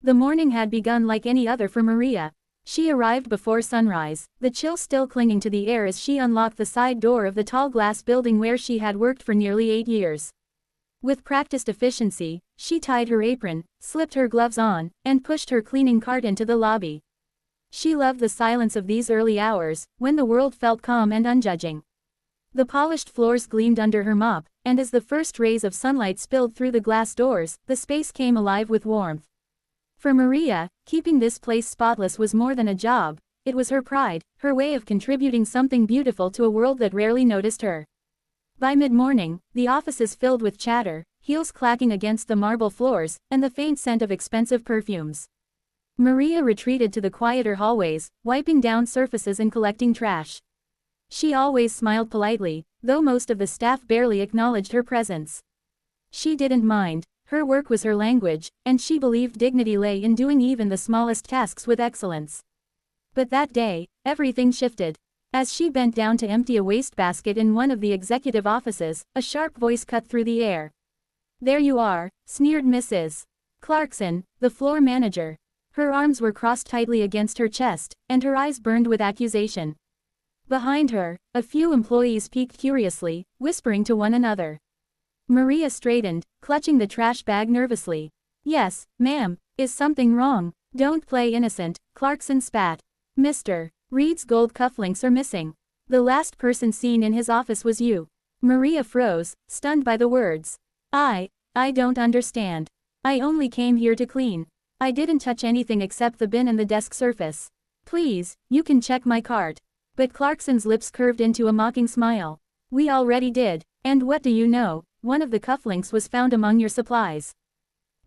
The morning had begun like any other for Maria. She arrived before sunrise, the chill still clinging to the air as she unlocked the side door of the tall glass building where she had worked for nearly 8 years. With practiced efficiency, she tied her apron, slipped her gloves on, and pushed her cleaning cart into the lobby. She loved the silence of these early hours, when the world felt calm and unjudging. The polished floors gleamed under her mop, and as the first rays of sunlight spilled through the glass doors, the space came alive with warmth. For Maria, keeping this place spotless was more than a job, it was her pride, her way of contributing something beautiful to a world that rarely noticed her. By mid-morning, the offices filled with chatter, heels clacking against the marble floors, and the faint scent of expensive perfumes. Maria retreated to the quieter hallways, wiping down surfaces and collecting trash. She always smiled politely, though most of the staff barely acknowledged her presence. She didn't mind, her work was her language, and she believed dignity lay in doing even the smallest tasks with excellence. But that day, everything shifted. As she bent down to empty a wastebasket in one of the executive offices, a sharp voice cut through the air. "There you are," sneered Mrs. Clarkson, the floor manager. Her arms were crossed tightly against her chest, and her eyes burned with accusation. Behind her, a few employees peeked curiously, whispering to one another. Maria straightened, clutching the trash bag nervously. "Yes, ma'am, is something wrong?" "Don't play innocent," Clarkson spat. "Mr. Reed's gold cufflinks are missing. The last person seen in his office was you." Maria froze, stunned by the words. I don't understand. I only came here to clean. I didn't touch anything except the bin and the desk surface. Please, you can check my cart." But Clarkson's lips curved into a mocking smile. "We already did, and what do you know, one of the cufflinks was found among your supplies."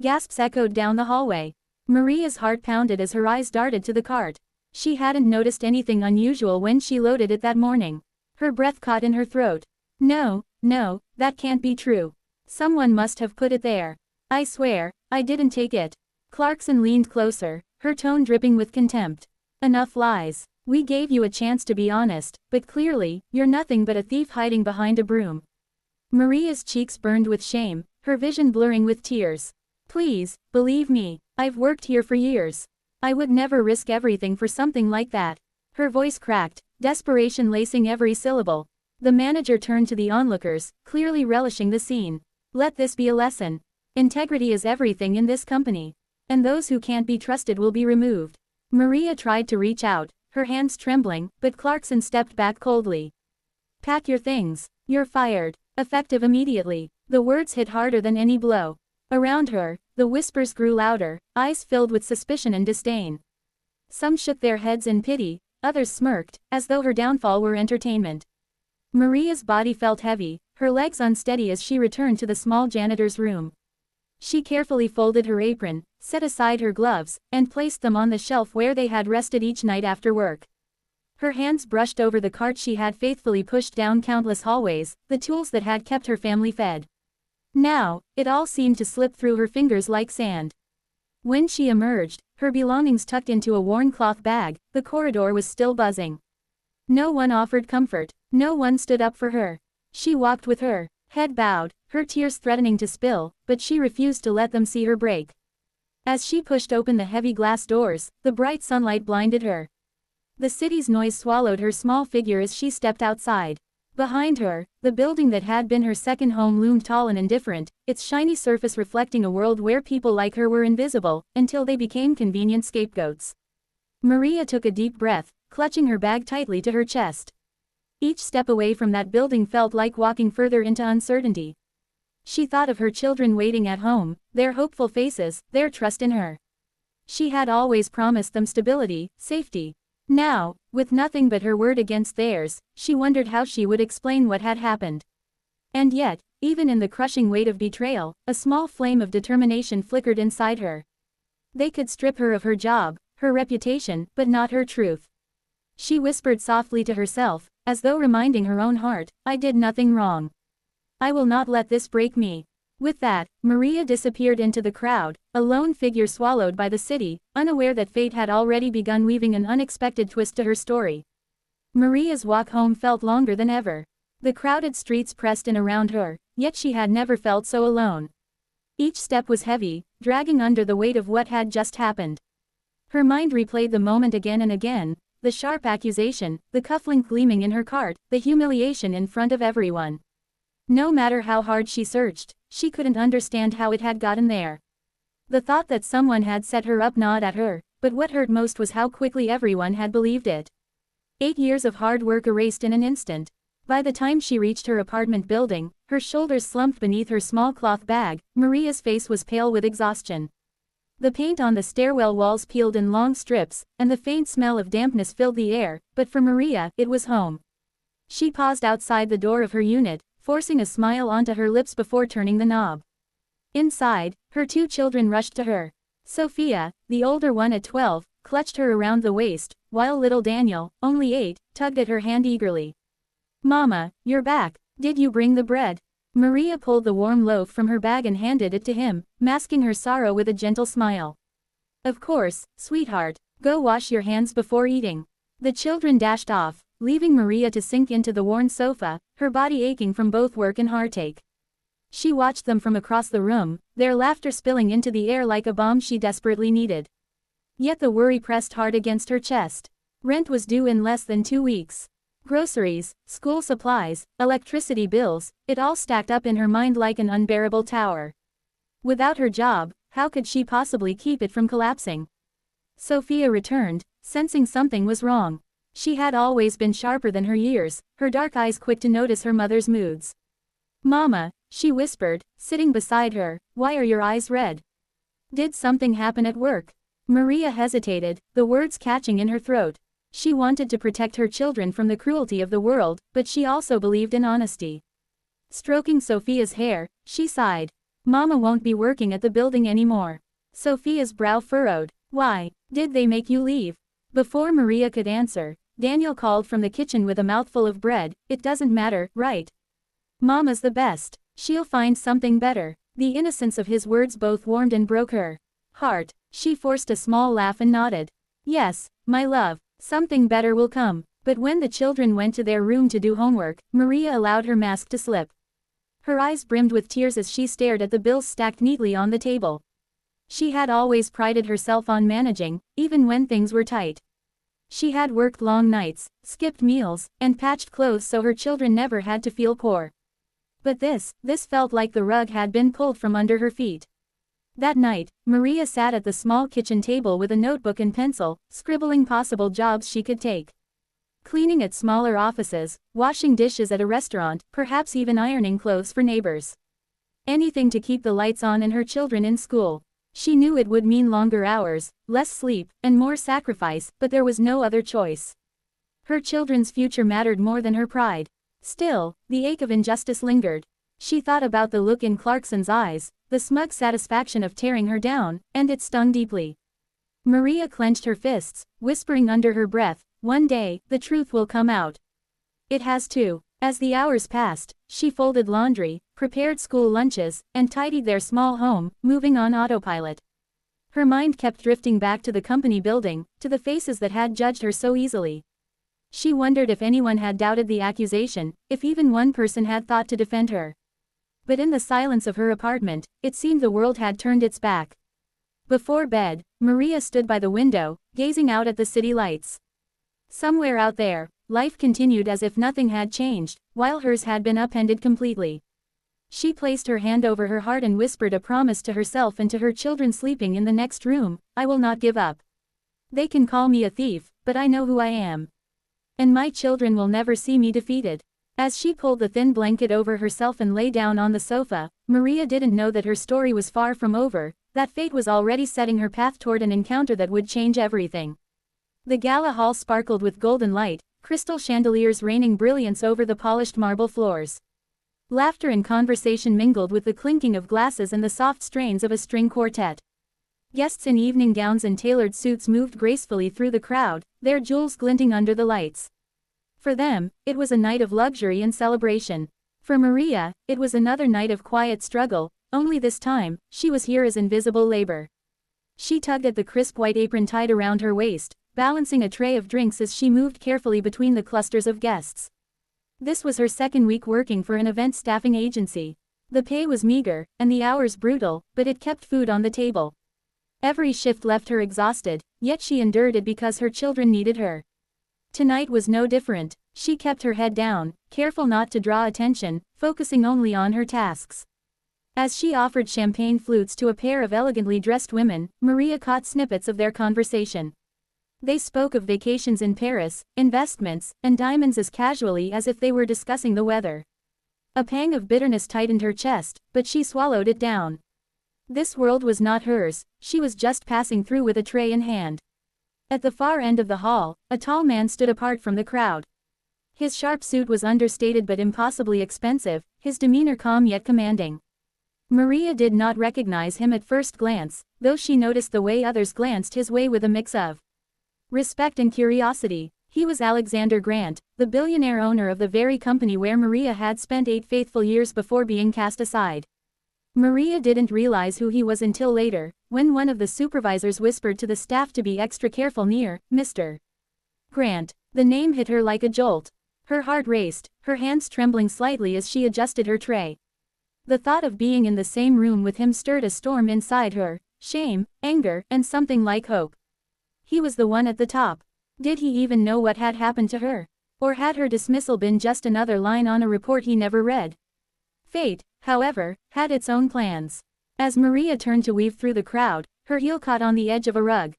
Gasps echoed down the hallway. Maria's heart pounded as her eyes darted to the cart. She hadn't noticed anything unusual when she loaded it that morning. Her breath caught in her throat. No, that can't be true. Someone must have put it there. I swear, I didn't take it." Clarkson leaned closer, her tone dripping with contempt. "Enough lies. We gave you a chance to be honest, but clearly, you're nothing but a thief hiding behind a broom." Maria's cheeks burned with shame, her vision blurring with tears. "Please, believe me, I've worked here for years. I would never risk everything for something like that." Her voice cracked, desperation lacing every syllable. The manager turned to the onlookers, clearly relishing the scene. "Let this be a lesson. Integrity is everything in this company. And those who can't be trusted will be removed." Maria tried to reach out, her hands trembling, but Clarkson stepped back coldly. "Pack your things. You're fired." Effective immediately, the words hit harder than any blow. Around her, the whispers grew louder, eyes filled with suspicion and disdain. Some shook their heads in pity, others smirked, as though her downfall were entertainment. Maria's body felt heavy, her legs unsteady as she returned to the small janitor's room. She carefully folded her apron, set aside her gloves, and placed them on the shelf where they had rested each night after work. Her hands brushed over the cart she had faithfully pushed down countless hallways, the tools that had kept her family fed. Now, it all seemed to slip through her fingers like sand. When she emerged, her belongings tucked into a worn cloth bag, the corridor was still buzzing. No one offered comfort, no one stood up for her. She walked with her head bowed, her tears threatening to spill, but she refused to let them see her break. As she pushed open the heavy glass doors, the bright sunlight blinded her. The city's noise swallowed her small figure as she stepped outside. Behind her, the building that had been her second home loomed tall and indifferent, its shiny surface reflecting a world where people like her were invisible, until they became convenient scapegoats. Maria took a deep breath, clutching her bag tightly to her chest. Each step away from that building felt like walking further into uncertainty. She thought of her children waiting at home, their hopeful faces, their trust in her. She had always promised them stability, safety. Now, with nothing but her word against theirs, she wondered how she would explain what had happened. And yet, even in the crushing weight of betrayal, a small flame of determination flickered inside her. They could strip her of her job, her reputation, but not her truth. She whispered softly to herself, as though reminding her own heart, "I did nothing wrong. I will not let this break me." With that, Maria disappeared into the crowd, a lone figure swallowed by the city, unaware that fate had already begun weaving an unexpected twist to her story. Maria's walk home felt longer than ever. The crowded streets pressed in around her, yet she had never felt so alone. Each step was heavy, dragging under the weight of what had just happened. Her mind replayed the moment again and again, the sharp accusation, the cufflink gleaming in her cart, the humiliation in front of everyone. No matter how hard she searched, she couldn't understand how it had gotten there. The thought that someone had set her up gnawed at her, but what hurt most was how quickly everyone had believed it. 8 years of hard work erased in an instant. By the time she reached her apartment building, her shoulders slumped beneath her small cloth bag, Maria's face was pale with exhaustion. The paint on the stairwell walls peeled in long strips, and the faint smell of dampness filled the air, but for Maria, it was home. She paused outside the door of her unit, forcing a smile onto her lips before turning the knob. Inside, her 2 children rushed to her. Sophia, the older one at 12, clutched her around the waist, while little Daniel, only 8, tugged at her hand eagerly. "Mama, you're back. Did you bring the bread?" Maria pulled the warm loaf from her bag and handed it to him, masking her sorrow with a gentle smile. "Of course, sweetheart. Go wash your hands before eating." The children dashed off, leaving Maria to sink into the worn sofa, her body aching from both work and heartache. She watched them from across the room, their laughter spilling into the air like a balm she desperately needed. Yet the worry pressed hard against her chest. Rent was due in less than 2 weeks. Groceries, school supplies, electricity bills, it all stacked up in her mind like an unbearable tower. Without her job, how could she possibly keep it from collapsing? Sophia returned, sensing something was wrong. She had always been sharper than her years, her dark eyes quick to notice her mother's moods. "Mama," she whispered, sitting beside her, "why are your eyes red? Did something happen at work?" Maria hesitated, the words catching in her throat. She wanted to protect her children from the cruelty of the world, but she also believed in honesty. Stroking Sophia's hair, she sighed. "Mama won't be working at the building anymore." Sophia's brow furrowed. "Why? Did they make you leave?" Before Maria could answer, Daniel called from the kitchen with a mouthful of bread. "It doesn't matter, right? Mama's the best. She'll find something better." The innocence of his words both warmed and broke her heart. She forced a small laugh and nodded. "Yes, my love. Something better will come." But when the children went to their room to do homework, Maria allowed her mask to slip. Her eyes brimmed with tears as she stared at the bills stacked neatly on the table. She had always prided herself on managing, even when things were tight. She had worked long nights, skipped meals, and patched clothes so her children never had to feel poor. But this felt like the rug had been pulled from under her feet. That night, Maria sat at the small kitchen table with a notebook and pencil, scribbling possible jobs she could take. Cleaning at smaller offices, washing dishes at a restaurant, perhaps even ironing clothes for neighbors. Anything to keep the lights on and her children in school. She knew it would mean longer hours, less sleep, and more sacrifice, but there was no other choice. Her children's future mattered more than her pride. Still, the ache of injustice lingered. She thought about the look in Clarkson's eyes, the smug satisfaction of tearing her down, and it stung deeply. Maria clenched her fists, whispering under her breath, "One day, the truth will come out." It has to. As the hours passed, she folded laundry, prepared school lunches, and tidied their small home, moving on autopilot. Her mind kept drifting back to the company building, to the faces that had judged her so easily. She wondered if anyone had doubted the accusation, if even one person had thought to defend her. But in the silence of her apartment, it seemed the world had turned its back. Before bed, Maria stood by the window, gazing out at the city lights. Somewhere out there, life continued as if nothing had changed, while hers had been upended completely. She placed her hand over her heart and whispered a promise to herself and to her children sleeping in the next room, "I will not give up. They can call me a thief, but I know who I am. And my children will never see me defeated." As she pulled the thin blanket over herself and lay down on the sofa, Maria didn't know that her story was far from over, that fate was already setting her path toward an encounter that would change everything. The gala hall sparkled with golden light, crystal chandeliers raining brilliance over the polished marble floors. Laughter and conversation mingled with the clinking of glasses and the soft strains of a string quartet. Guests in evening gowns and tailored suits moved gracefully through the crowd, their jewels glinting under the lights. For them, it was a night of luxury and celebration. For Maria, it was another night of quiet struggle, only this time, she was here as invisible labor. She tugged at the crisp white apron tied around her waist, balancing a tray of drinks as she moved carefully between the clusters of guests. This was her second week working for an event staffing agency. The pay was meager, and the hours brutal, but it kept food on the table. Every shift left her exhausted, yet she endured it because her children needed her. Tonight was no different. She kept her head down, careful not to draw attention, focusing only on her tasks. As she offered champagne flutes to a pair of elegantly dressed women, Maria caught snippets of their conversation. They spoke of vacations in Paris, investments, and diamonds as casually as if they were discussing the weather. A pang of bitterness tightened her chest, but she swallowed it down. This world was not hers, she was just passing through with a tray in hand. At the far end of the hall, a tall man stood apart from the crowd. His sharp suit was understated but impossibly expensive, his demeanor calm yet commanding. Maria did not recognize him at first glance, though she noticed the way others glanced his way with a mix of respect and curiosity. He was Alexander Grant, the billionaire owner of the very company where Maria had spent 8 faithful years before being cast aside. Maria didn't realize who he was until later, when one of the supervisors whispered to the staff to be extra careful near Mr. Grant. The name hit her like a jolt. Her heart raced, her hands trembling slightly as she adjusted her tray. The thought of being in the same room with him stirred a storm inside her, shame, anger, and something like hope. He was the one at the top. Did he even know what had happened to her? Or had her dismissal been just another line on a report he never read? Fate, however, had its own plans. As Maria turned to weave through the crowd, her heel caught on the edge of a rug.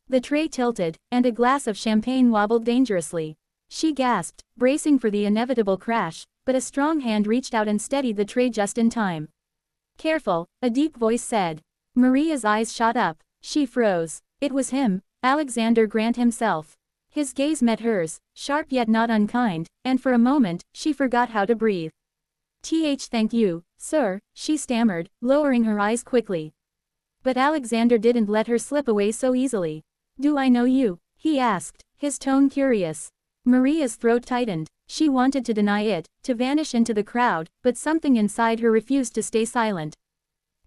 The tray tilted, and a glass of champagne wobbled dangerously. She gasped, bracing for the inevitable crash, but a strong hand reached out and steadied the tray just in time. "Careful," a deep voice said. Maria's eyes shot up. She froze. It was him, Alexander Grant himself. His gaze met hers, sharp yet not unkind, and for a moment, she forgot how to breathe. Thank you, sir," she stammered, lowering her eyes quickly. But Alexander didn't let her slip away so easily. "Do I know you?" he asked, his tone curious. Maria's throat tightened. She wanted to deny it, to vanish into the crowd, but something inside her refused to stay silent.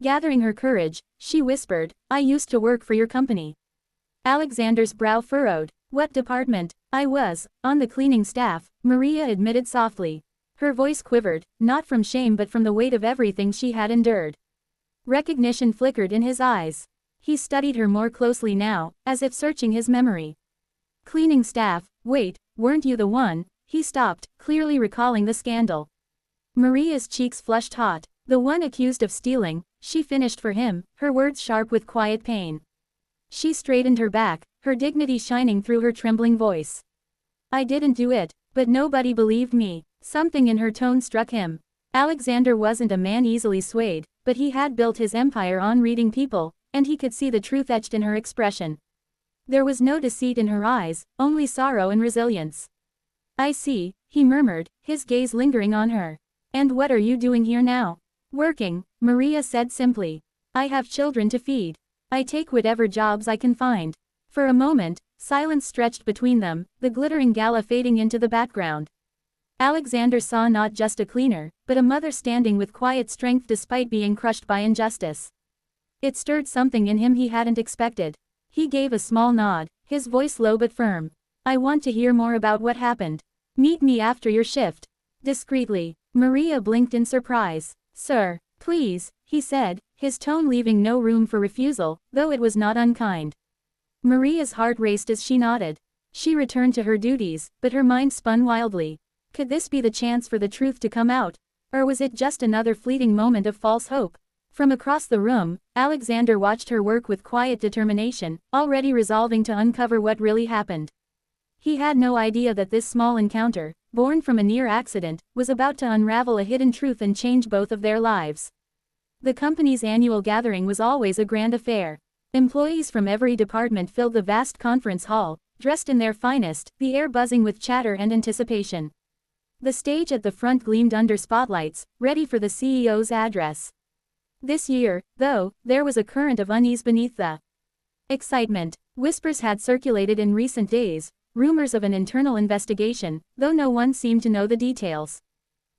Gathering her courage, she whispered, "I used to work for your company." Alexander's brow furrowed. "What department?" "I was on the cleaning staff," Maria admitted softly. Her voice quivered, not from shame but from the weight of everything she had endured. Recognition flickered in his eyes. He studied her more closely now, as if searching his memory. "Cleaning staff, wait, weren't you the one?" He stopped, clearly recalling the scandal. Maria's cheeks flushed hot. "The one accused of stealing," she finished for him, her words sharp with quiet pain. She straightened her back, her dignity shining through her trembling voice. "I didn't do it, but nobody believed me." Something in her tone struck him. Alexander wasn't a man easily swayed, but he had built his empire on reading people, and he could see the truth etched in her expression. There was no deceit in her eyes, only sorrow and resilience. "I see," he murmured, his gaze lingering on her. "And what are you doing here now?" "Working," Maria said simply. "I have children to feed. I take whatever jobs I can find." For a moment, silence stretched between them, the glittering gala fading into the background. Alexander saw not just a cleaner, but a mother standing with quiet strength despite being crushed by injustice. It stirred something in him he hadn't expected. He gave a small nod, his voice low but firm. "I want to hear more about what happened. Meet me after your shift." Discreetly, Maria blinked in surprise. "Sir, please," he said, his tone leaving no room for refusal, though it was not unkind. Maria's heart raced as she nodded. She returned to her duties, but her mind spun wildly. Could this be the chance for the truth to come out? Or was it just another fleeting moment of false hope? From across the room, Alexander watched her work with quiet determination, already resolving to uncover what really happened. He had no idea that this small encounter, born from a near accident, was about to unravel a hidden truth and change both of their lives. The company's annual gathering was always a grand affair. Employees from every department filled the vast conference hall, dressed in their finest, the air buzzing with chatter and anticipation. The stage at the front gleamed under spotlights, ready for the CEO's address. This year, though, there was a current of unease beneath the excitement. Whispers had circulated in recent days, rumors of an internal investigation, though no one seemed to know the details.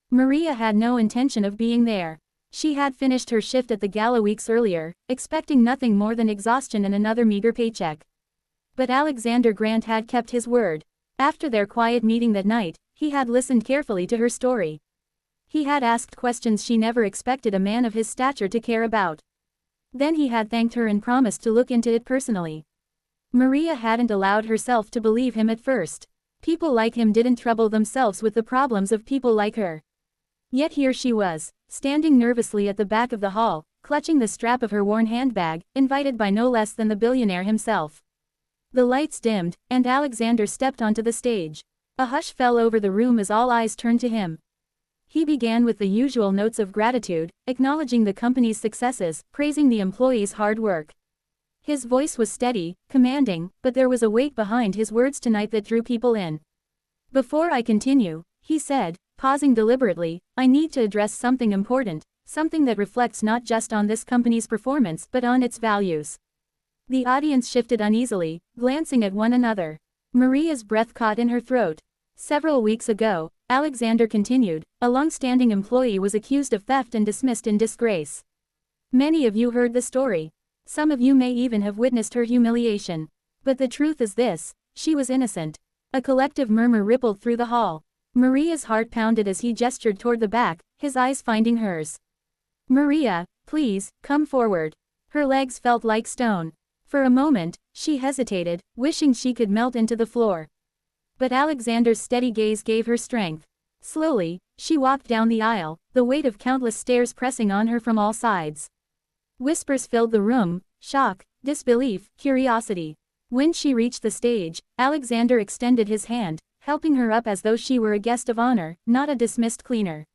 Maria had no intention of being there. She had finished her shift at the gala weeks earlier, expecting nothing more than exhaustion and another meager paycheck. But Alexander Grant had kept his word. After their quiet meeting that night, he had listened carefully to her story. He had asked questions she never expected a man of his stature to care about. Then he had thanked her and promised to look into it personally. Maria hadn't allowed herself to believe him at first. People like him didn't trouble themselves with the problems of people like her. Yet here she was, standing nervously at the back of the hall, clutching the strap of her worn handbag, invited by no less than the billionaire himself. The lights dimmed, and Alexander stepped onto the stage. A hush fell over the room as all eyes turned to him. He began with the usual notes of gratitude, acknowledging the company's successes, praising the employees' hard work. His voice was steady, commanding, but there was a weight behind his words tonight that drew people in. "Before I continue," he said, pausing deliberately, "I need to address something important, something that reflects not just on this company's performance but on its values." The audience shifted uneasily, glancing at one another. Maria's breath caught in her throat. Several weeks ago, Alexander continued, a long-standing employee was accused of theft and dismissed in disgrace. Many of you heard the story. Some of you may even have witnessed her humiliation. But the truth is this: she was innocent. A collective murmur rippled through the hall. Maria's heart pounded as he gestured toward the back, his eyes finding hers. "Maria, please, come forward." Her legs felt like stone. For a moment, she hesitated, wishing she could melt into the floor. But Alexander's steady gaze gave her strength. Slowly, she walked down the aisle, the weight of countless stares pressing on her from all sides. Whispers filled the room, shock, disbelief, curiosity. When she reached the stage, Alexander extended his hand, helping her up as though she were a guest of honor, not a dismissed cleaner.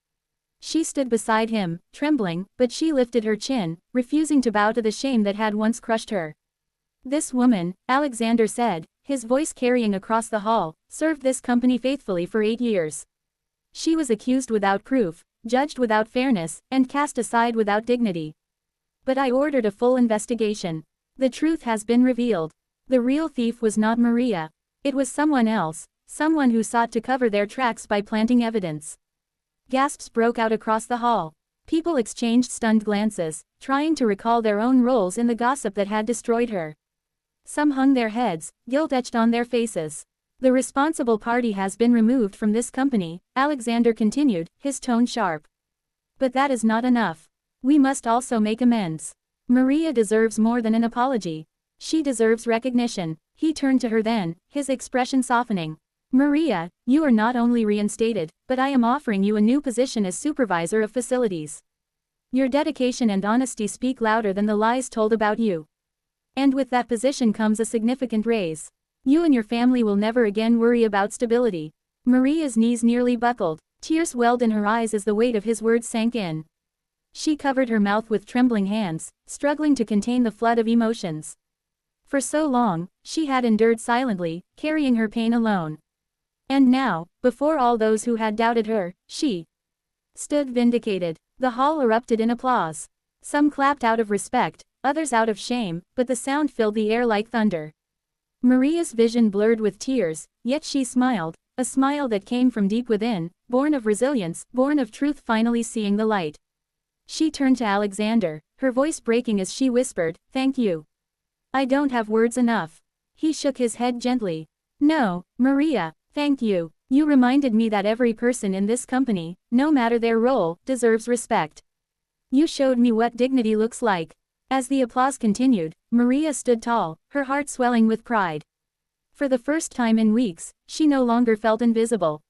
She stood beside him, trembling, but she lifted her chin, refusing to bow to the shame that had once crushed her. "This woman," Alexander said, his voice carrying across the hall, "served this company faithfully for 8 years. She was accused without proof, judged without fairness, and cast aside without dignity. But I ordered a full investigation. The truth has been revealed. The real thief was not Maria. It was someone else, someone who sought to cover their tracks by planting evidence." Gasps broke out across the hall. People exchanged stunned glances, trying to recall their own roles in the gossip that had destroyed her. Some hung their heads, guilt etched on their faces. "The responsible party has been removed from this company," Alexander continued, his tone sharp. "But that is not enough. We must also make amends. Maria deserves more than an apology. She deserves recognition." He turned to her then, his expression softening. "Maria, you are not only reinstated, but I am offering you a new position as supervisor of facilities. Your dedication and honesty speak louder than the lies told about you. And with that position comes a significant raise. You and your family will never again worry about stability." Maria's knees nearly buckled. Tears welled in her eyes as the weight of his words sank in. She covered her mouth with trembling hands, struggling to contain the flood of emotions. For so long, she had endured silently, carrying her pain alone. And now, before all those who had doubted her, she stood vindicated. The hall erupted in applause. Some clapped out of respect, others out of shame, but the sound filled the air like thunder. Maria's vision blurred with tears, yet she smiled, a smile that came from deep within, born of resilience, born of truth finally seeing the light. She turned to Alexander, her voice breaking as she whispered, "Thank you. I don't have words enough." He shook his head gently. "No, Maria, thank you. You reminded me that every person in this company, no matter their role, deserves respect. You showed me what dignity looks like." As the applause continued, Maria stood tall, her heart swelling with pride. For the first time in weeks, she no longer felt invisible.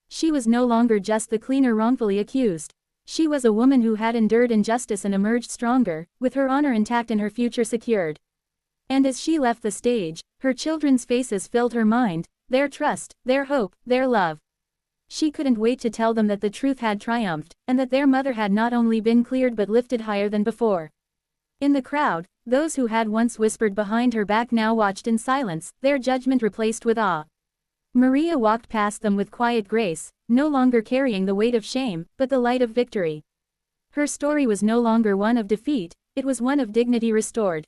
She was no longer just the cleaner wrongfully accused. She was a woman who had endured injustice and emerged stronger, with her honor intact and her future secured. And as she left the stage, her children's faces filled her mind, their trust, their hope, their love. She couldn't wait to tell them that the truth had triumphed, and that their mother had not only been cleared but lifted higher than before. In the crowd, those who had once whispered behind her back now watched in silence, their judgment replaced with awe. Maria walked past them with quiet grace, no longer carrying the weight of shame, but the light of victory. Her story was no longer one of defeat, it was one of dignity restored.